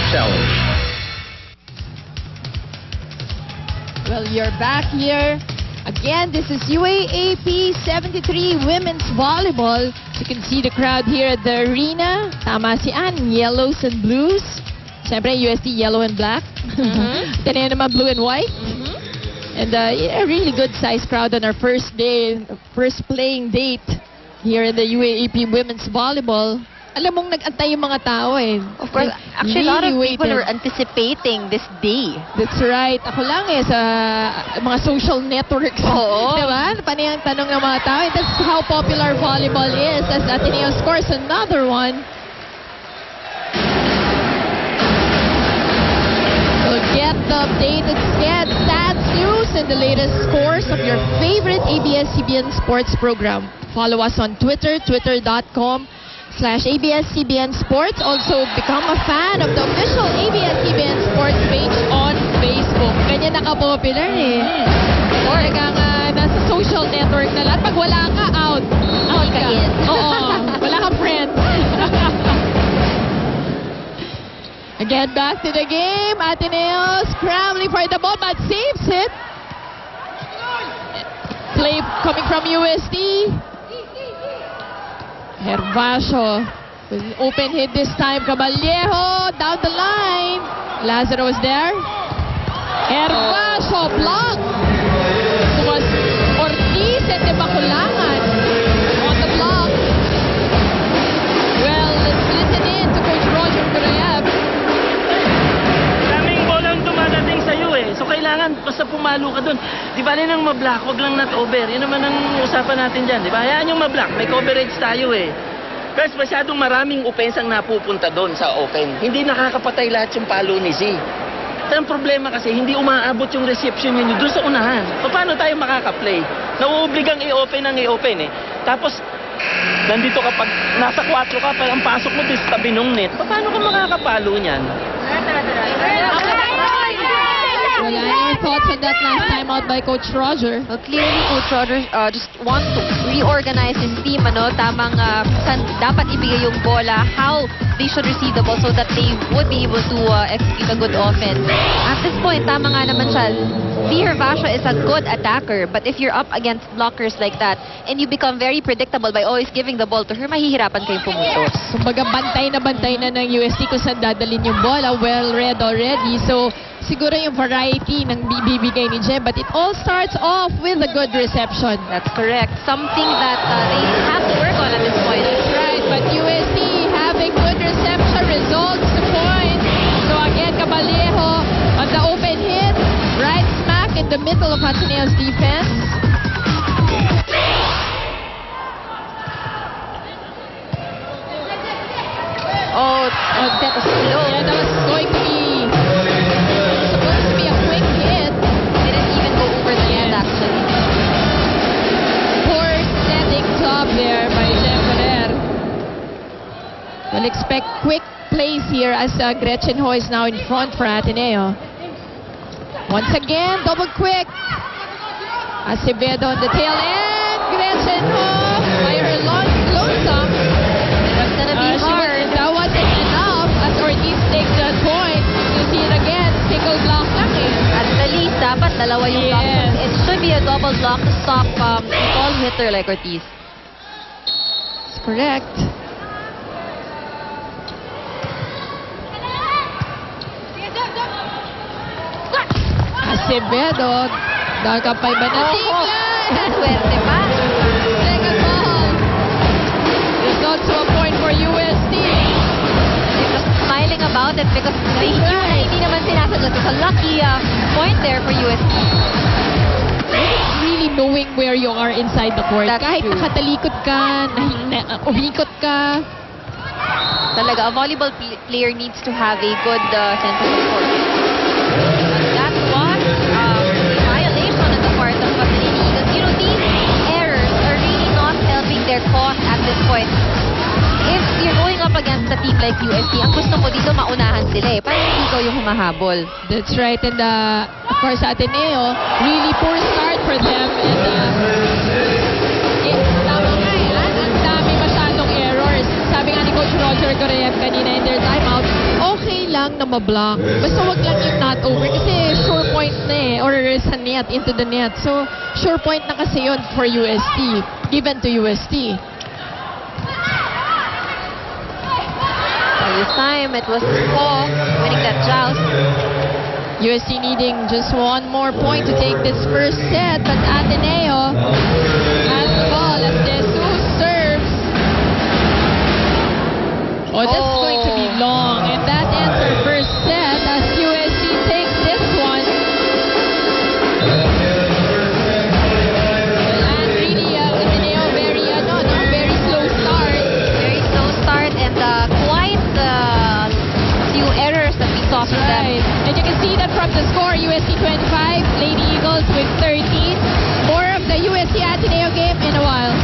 Challenge. Well, you're back here. Again, this is UAAP 73 Women's Volleyball. You can see the crowd here at the arena. Tama si Ann, yellows and blues. Siyempre, UST yellow and black. Tanayan naman blue and white. And a really good sized crowd on our first day, first playing date here in the UAAP Women's Volleyball. Alam mong nag-antay yung mga tao eh. Of course, actually a lot of people are anticipating this day. That's right. Ako lang eh, sa mga social networks. Oo. Diba? Panayang tanong ng mga tao. And that's how popular volleyball is. As Ateneo scores another one. So get the updated stats news and the latest scores of your favorite ABS-CBN sports program. Follow us on Twitter, twitter.com/ABS-CBN Sports. Also, become a fan of the official ABS-CBN Sports page on Facebook. Ganyan naka-popular eh. Talagang nasa social network na lahat. Pag wala ka, out. Out ka. Oo. Wala kang friends. Again, back to the game. Ateneo scrambling for the ball, but saves it. Play coming from UST. Hervasio with an open hit this time. Caballejo down the line. Lazaro is there. Hervasio blocked. It was Ortiz and De Baculangan on the block. Well, let's listen in to Coach Roger Coreab. Daming bolang dumadating sa'yo eh. So kailangan basta pumalo ka dun. Di ba rin ang mablock, wag lang not over. Yun naman ang usapan natin dyan. Di ba? Hayaan yung mablock. May coverage tayo eh. Kasi masyadong maraming opensang napupunta doon sa open. Hindi nakakapatay lahat yung palo ni Z. Ang problema kasi, hindi umaabot yung reception niyo doon sa unahan. Paano tayo makaka-play? Nauobligang i-open ang i-open eh. Tapos, nandito kapag nasa 4 ka, ang pasok mo doon sa tabi ng net, paano ka makakapalo niyan? Well, any thoughts on that last time out by Coach Roger? Well, clearly, Coach Roger just wants to reorganize his team. Tamang saan dapat ibigay yung bola, how they should receive the ball so that they would be able to execute a good offense. At this point, tama nga naman siya. Lee Hervasio is a good attacker, but if you're up against blockers like that, and you become very predictable by always giving the ball to her, mahihirapan kayong pumutos. Kumbaga, bantay na ng UST kung saan dadalhin yung bola. Well read already. So, siguro yung variety ng bibigay ni Jem, but it all starts off with a good reception. That's correct. Something that they have to work on at this point. That's right, but UST having good reception results to point. So again, Caballejo on the open hit, right smack in the middle of Ateneo's defense. Oh, that was slow. Yeah, that was going to be supposed to be a quick hit. Didn't even go over the end, actually. Poor setting job there by Jem Ferrer. We'll expect quick plays here as Gretchen Ho is now in front for Ateneo. Once again, double quick. Acevedo on the tail end. Gretchen Ho by her lonesome. That's gonna be hard. That wasn't enough as Ortiz takes that point. You see it again, single block lang eh. At the least, dapat dalawa yung block. Yes. It should be a double block to stop a tall hitter like Ortiz. That's correct. Acevedo, nakapay ba na Swerte pa. second ball. Results to a point for UST. They're just smiling about it because they knew na hindi naman sinasadya. It's a lucky point there for UST. Really knowing where you are inside the court. That's Kahit true. nakatalikod ka, umikot ka. Talaga, a volleyball player needs to have a good sense of court. That was a violation on the part of Pasolini because, you know, these errors are really not helping their cause at this point. If you're going up against a team like UST, ang gusto mo dito maunahan sila eh. Parang hindi ikaw yung humahabol. That's right. And of course, Ateneo, really poor start for them. And tama nga eh, ang dami masyadong errors. Sabi nga ni Coach Roger Coreab kanina in their timeout, okay lang lang na mablock. Basta wag lang yung not over kasi sure point na or sa net, into the net. So, sure point na kasi yun for UST, given to UST. This time, it was Paul winning that joust. UST needing just one more point to take this first set, but Ateneo has the ball as Jesus serves. Oh, that's going to be long, and that ends our first set as UST takes this one. And really, Ateneo very slow start. Very slow start and quite few errors that we saw from them. Right. And you can see that from the score, UST 25, Lady Eagles with 13. More of the UST Ateneo game in a while.